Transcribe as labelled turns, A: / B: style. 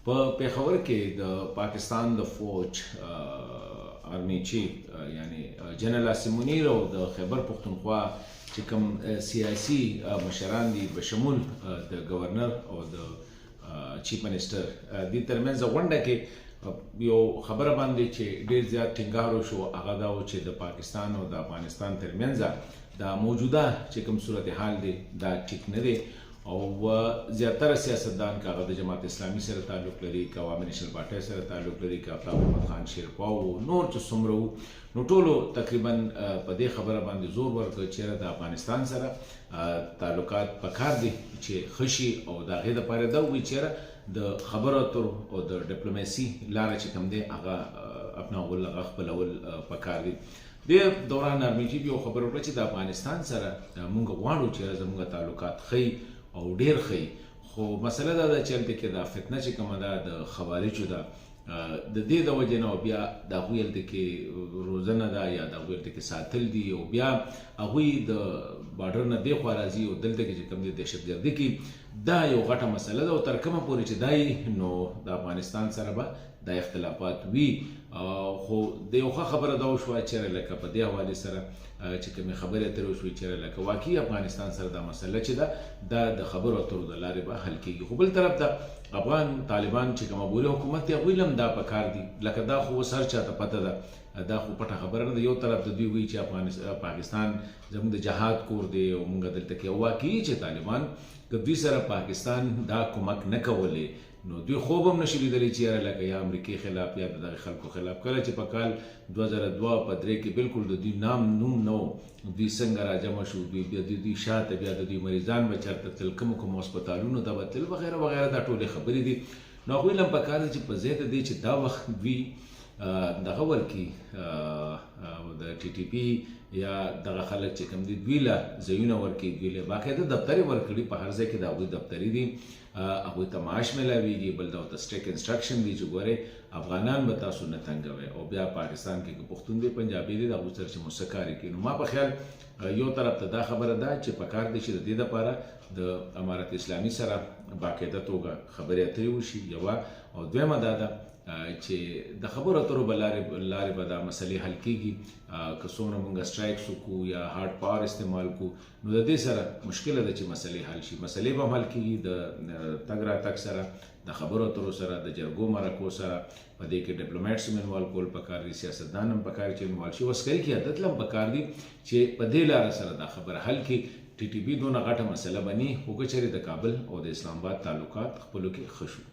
A: په پیښور کې د پاکستان د فوج آرمی چیف یعنی جنرال عاصم منیر او د خیبر پښتونخوا چې کوم سیاسي مشران دي بشمول د گورنر او د چیف منسٹر دې ترمنځ غونډه کې یو خبره باندې چې ډیر زیات ټینګار وشو هغه دا و چې د پاکستان او د افغانستان ترمنځ دا موجوده چې کوم صورتحال دی دا ټیک نه دی او زیاتره سیاستدان که هغه د جماعت اسلامي سره تعلق لري که عوامي نیشنل پارټۍ سره تعلق لري که آفتاب احمد خان شیرپا و نور چې څومره وو نو ټولو تقریبا په دې خبره باندې زور ورکړ چېرې د افغانستان سره تعلقات پکار دي چې ښه شي او د هغې دپاره دا ووایي چېرې د خبرو اترو او د ډیپلوماسي لاره چې کوم دی هغه اپناول هغه خپلول پکار دي د دوران آرمي چیف یو خبره وکړه چې د افغانستان سره موږ غواړو چې زموږ تعلقات ښه او ډیر ښه خو مسله دا ده چې هلته کې دا فتنه چې کومه ده د خوارجو ده د دې د وجې نه بیا د هغوی هلته کې روزنه ده یا د هغوی هلته کې ساتل دي او بیا هغوی د باډر نه دې خوا راځي او دلته کې چې کوم دی دهشتګردي کې دا یو غټه مسله ده او تر کومه پورې چې دا نو د افغانستان سره به دا اختلافات وي خو د یو ښه خبره دا وشوه چېرې لکه په دې حوالې سره چې کومې خبرې اترې وشوې چېرې لکه واقعي افغانستان سره دا مسله چې ده دا د خبرو اترو د لارې به حل کېږي خو بل طرف ته افغان طالبان چې کوم عبوري حکومت دی هغوی هم دا پکار دي لکه دا خو اوس هر چاته پته ده دا خو پټه خبره نه ده یو طرف ته دوی وایي چې پاکستان زموږ د جهاد کور دی او موږ دلته کې واقعي چې طالبان که دوی سره پاکستان دا کومک نه کولی نو دوی خوب هم نشي لیدلی چې یاره لکه یا امریکې خلاف یا د دغه خلکو خلاف کله چې په کال 2002 په 3 کې بالکل د دوی نوم نه و دوی څنګه راجمع شو دوی بیا د دوی شاته بیا د دوی مریضان به چېرته تلل کوم هسپتالونو ته به تلل وغیره وغیره دا ټولې خبرې دي نو هغوی هم پکار دي چې په ځای د دې چې دا وخت دوی دغه ورکړي د ټي ټي پي یا دغه خلک چې کوم دي دوی له ځایونه ورکړي دوی له باقاعده دفترې ورکړي په هر ځای کې د هغوی دفترې دي هغوی ته معاش میلاویږي بل دا ورته سټریک انسټرکشن دي چې ګورئ افغانان به تاسو نه تنګوئ او بیا پاکستان کې که پښتون دی پنجابي دی د هغوی سره چې مو څه کار کوي نو ما په خیال یو طرف ته دا خبره ده چې پکار دی چې د دې دپاره د امارت اسلامي سره باقاعده توګه خبرې اترې وشي یوه او دویمه دا ده چې د خبرو اترو به لارې به دا مسلې حل کېږي که څومره مونږ سټرایکس وکړو یا هارډ پاور استعمال کړو نو د دې سره مشکله ده چې مسلې حل شي مسلې به هم حل کېږي د تګ راتګ سره د خبرو اترو سره د جرګو مرکو سره په دې کې ډیپلوماټس هم انوالو کول پکار دي سیاستدان هم پکار چې انوالو شي عسکري قیادت هم پکار دي چې په دې لاره سره دا خبره حل کړي ټي ټي پي دونه غټه مسله بني خو که چېرې د کابل او د اسلام آباد تعلقات خپلو کې ښه شو